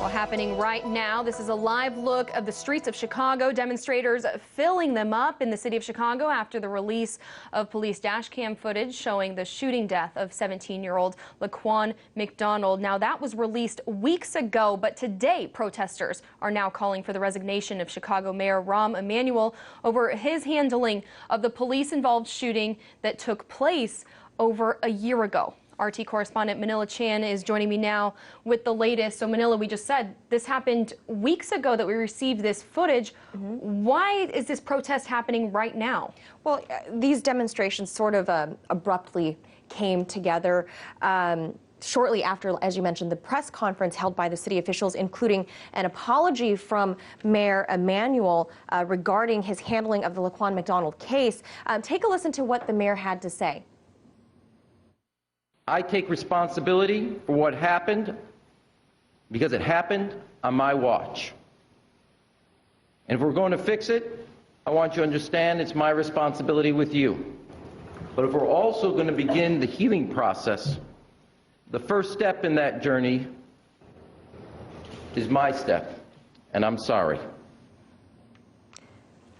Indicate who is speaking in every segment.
Speaker 1: Well, happening right now, this is a live look of the streets of Chicago. Demonstrators filling them up in the city of Chicago after the release of police dash cam footage showing the shooting death of 17-year-old Laquan McDonald. Now, that was released weeks ago, but today protesters are now calling for the resignation of Chicago Mayor Rahm Emanuel over his handling of the police-involved shooting that took place over a year ago. RT correspondent Manila Chan is joining me now with the latest. So Manila, we just said this happened weeks ago that we received this footage. Why is this protest happening right now?
Speaker 2: Well, these demonstrations sort of abruptly came together shortly after, as you mentioned, the press conference held by the city officials, including an apology from Mayor Emanuel regarding his handling of the Laquan McDonald case. Take a listen to what the mayor had to say.
Speaker 3: I take responsibility for what happened because it happened on my watch. And if we're going to fix it, I want you to understand it's my responsibility with you. But if we're also going to begin the healing process, the first step in that journey is my step, and I'm sorry.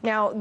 Speaker 2: Now,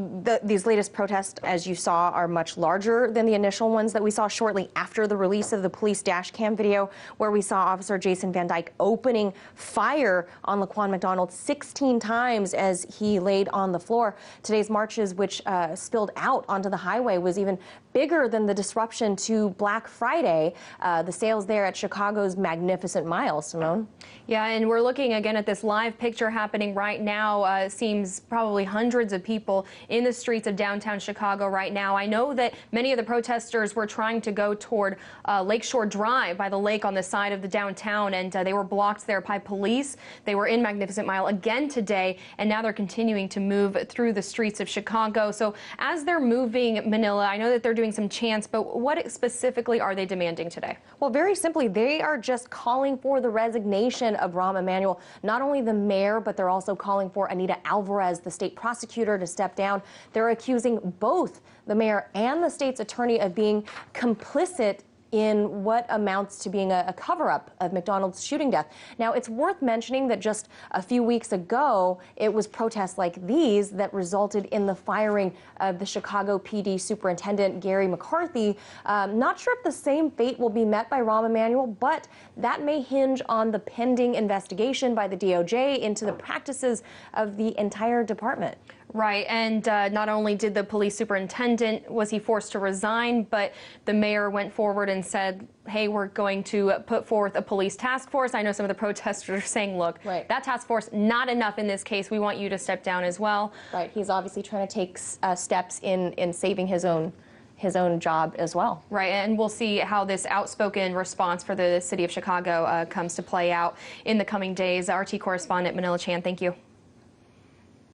Speaker 2: these latest protests, as you saw, are much larger than the initial ones that we saw shortly after the release of the police dash cam video, where we saw Officer Jason Van Dyke opening fire on Laquan McDonald 16 times as he laid on the floor. Today's marches, which spilled out onto the highway, was even bigger than the disruption to Black Friday, the sales there at Chicago's Magnificent Mile. Simone?
Speaker 1: Yeah, and we're looking again at this live picture happening right now. It seems probably hundreds of people in the streets of downtown Chicago right now. I know that many of the protesters were trying to go toward Lakeshore Drive by the lake on the side of the downtown, and they were blocked there by police. They were in Magnificent Mile again today, and now they're continuing to move through the streets of Chicago. So as they're moving, Manila, I know that they're doing some chants, but what specifically are they demanding today?
Speaker 2: Well, very simply, they are just calling for the resignation of Rahm Emanuel. Not only the mayor, but they're also calling for Anita Alvarez, the state prosecutor, to step down. They're accusing both the mayor and the state's attorney of being complicit in what amounts to being a cover-up of McDonald's shooting death. Now, it's worth mentioning that just a few weeks ago, it was protests like these that resulted in the firing of the Chicago PD superintendent, Gary McCarthy. Not sure if the same fate will be met by Rahm Emanuel, but that may hinge on the pending investigation by the DOJ into the practices of the entire department.
Speaker 1: Right, and not only did the police superintendent, was he forced to resign, but the mayor went forward and said, hey, we're going to put forth a police task force. I know some of the protesters are saying, look, that task force, not enough in this case. We want you to step down as well.
Speaker 2: Right, he's obviously trying to take steps in saving his own job as well.
Speaker 1: Right, and we'll see how this outspoken response for the city of Chicago comes to play out in the coming days. RT correspondent Manila Chan, thank you.